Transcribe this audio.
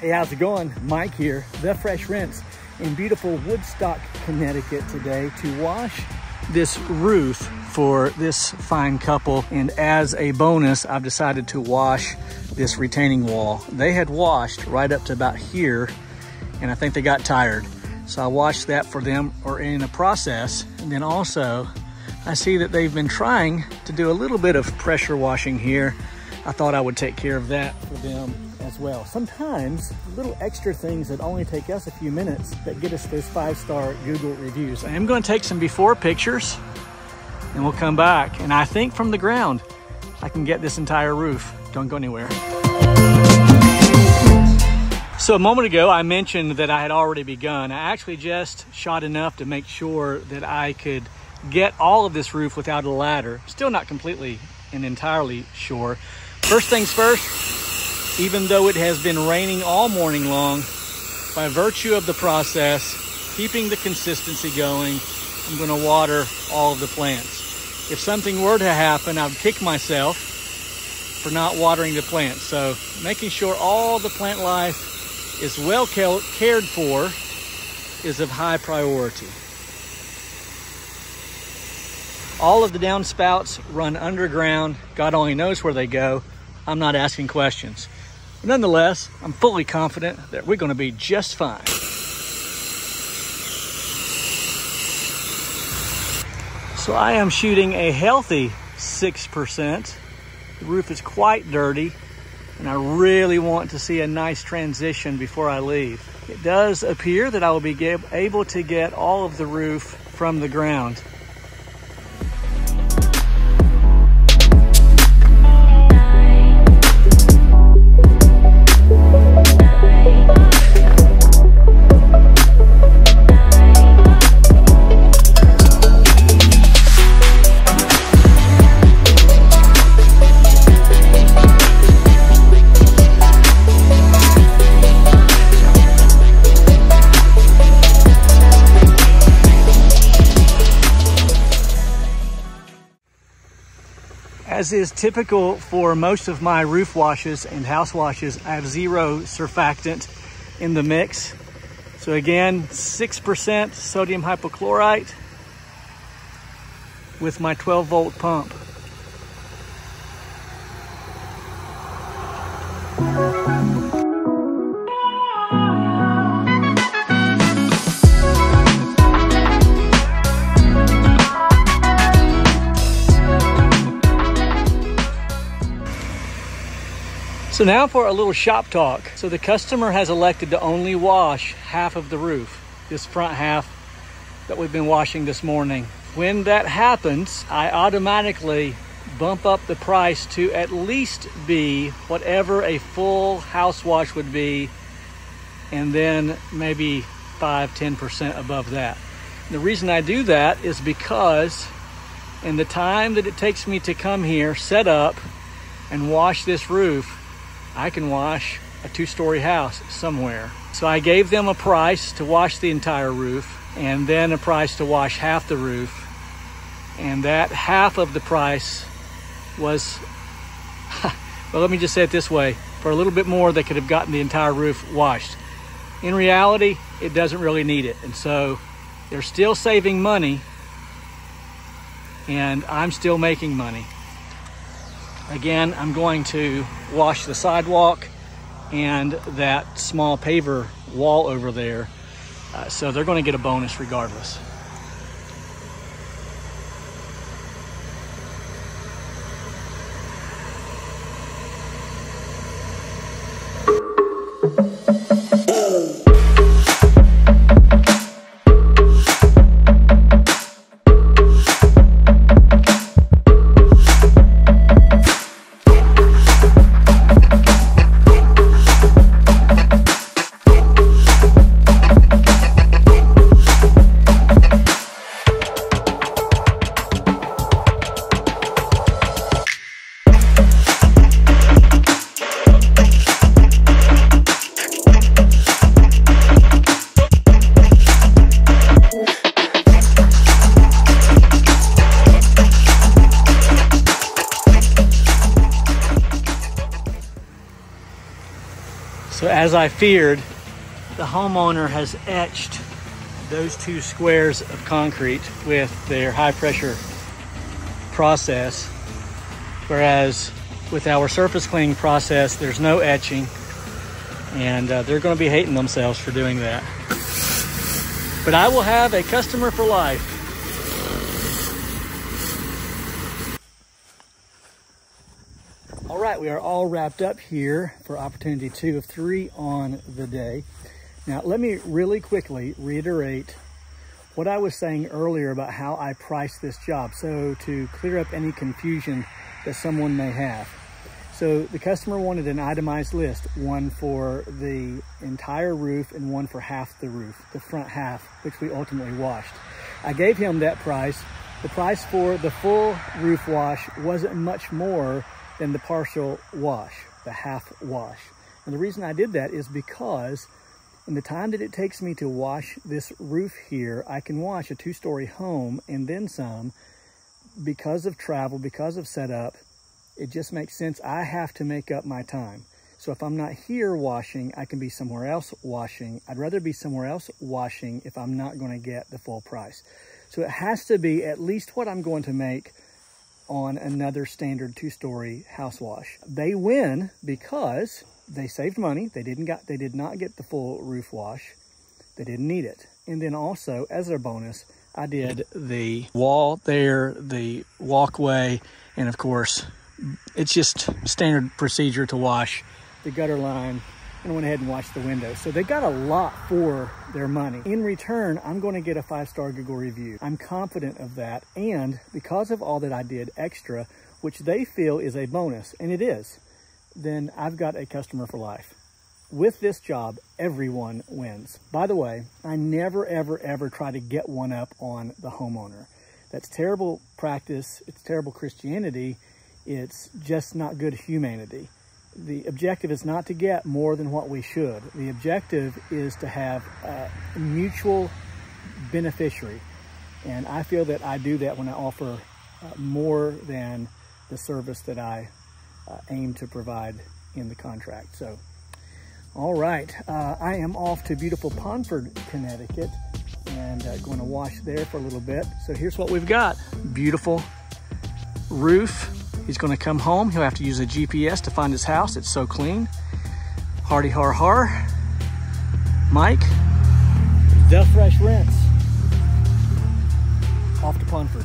Hey, how's it going? Mike here, The Fresh Rinse, in beautiful Woodstock, Connecticut today to wash this roof for this fine couple. And as a bonus, I've decided to wash this retaining wall. They had washed right up to about here, and I think they got tired. So I washed that for them, or in a process. And then also, I see that they've been trying to do a little bit of pressure washing here. I thought I would take care of that for them as well. Sometimes little extra things that only take us a few minutes that get us those 5-star Google reviews. I am going to take some before pictures and we'll come back. And I think from the ground, I can get this entire roof. Don't go anywhere. So a moment ago, I mentioned that I had already begun. I actually just shot enough to make sure that I could get all of this roof without a ladder. Still not completely and entirely sure. First things first, even though it has been raining all morning long, by virtue of the process, keeping the consistency going, I'm going to water all of the plants. If something were to happen, I would kick myself for not watering the plants. So making sure all the plant life is well cared for is of high priority. All of the downspouts run underground. God only knows where they go. I'm not asking questions. But nonetheless, I'm fully confident that we're going to be just fine. So I am shooting a healthy 6%. The roof is quite dirty, and I really want to see a nice transition before I leave. It does appear that I will be able to get all of the roof from the ground. As is typical for most of my roof washes and house washes, I have 0 surfactant in the mix. So again, 6% sodium hypochlorite with my 12-volt pump. So now for a little shop talk. So the customer has elected to only wash half of the roof, this front half that we've been washing this morning. When that happens, I automatically bump up the price to at least be whatever a full house wash would be, and then maybe 5–10% above that. The reason I do that is because in the time that it takes me to come here, set up, and wash this roof, I can wash a 2-story house somewhere. So I gave them a price to wash the entire roof, and then a price to wash half the roof. And that half of the price was, well, let me just say it this way. For a little bit more, they could have gotten the entire roof washed. In reality, it doesn't really need it. And so they're still saving money, and I'm still making money. Again, I'm going to wash the sidewalk and that small paver wall over there. So they're going to get a bonus regardless. So as I feared, the homeowner has etched those 2 squares of concrete with their high pressure process, whereas with our surface cleaning process, there's no etching, and they're going to be hating themselves for doing that. But I will have a customer for life. All right, we are all wrapped up here for opportunity 2 of 3 on the day. Now, let me really quickly reiterate what I was saying earlier about how I priced this job, so to clear up any confusion that someone may have. So the customer wanted an itemized list, one for the entire roof and one for half the roof, the front half, which we ultimately washed. I gave him that price. The price for the full roof wash wasn't much more than the partial wash, the half wash. And the reason I did that is because in the time that it takes me to wash this roof here, I can wash a 2-story home and then some. Because of travel, because of setup, it just makes sense. I have to make up my time. So if I'm not here washing, I can be somewhere else washing. I'd rather be somewhere else washing if I'm not going to get the full price. So it has to be at least what I'm going to make on another standard 2-story house wash. They win because they saved money. They did not get the full roof wash. They didn't need it. And then also, as their bonus, I did the wall there, the walkway, and of course, it's just standard procedure to wash the gutter line, and went ahead and washed the window. So they got a lot for their money. In return, I'm going to get a 5-star Google review. I'm confident of that, and because of all that I did extra, which they feel is a bonus, and it is, then I've got a customer for life. With this job, everyone wins. By the way, I never, ever, ever try to get one up on the homeowner. That's terrible practice. It's terrible Christianity. It's just not good humanity. The objective is not to get more than what we should. The objective is to have a mutual beneficiary. And I feel that I do that when I offer more than the service that I aim to provide in the contract. So, all right, I am off to beautiful Pondford, Connecticut, and going to wash there for a little bit. So here's what we've got. Beautiful roof. He's going to come home. He'll have to use a GPS to find his house. It's so clean. Hardy har har. Mike, the Fresh Rinse. Off to Pondford.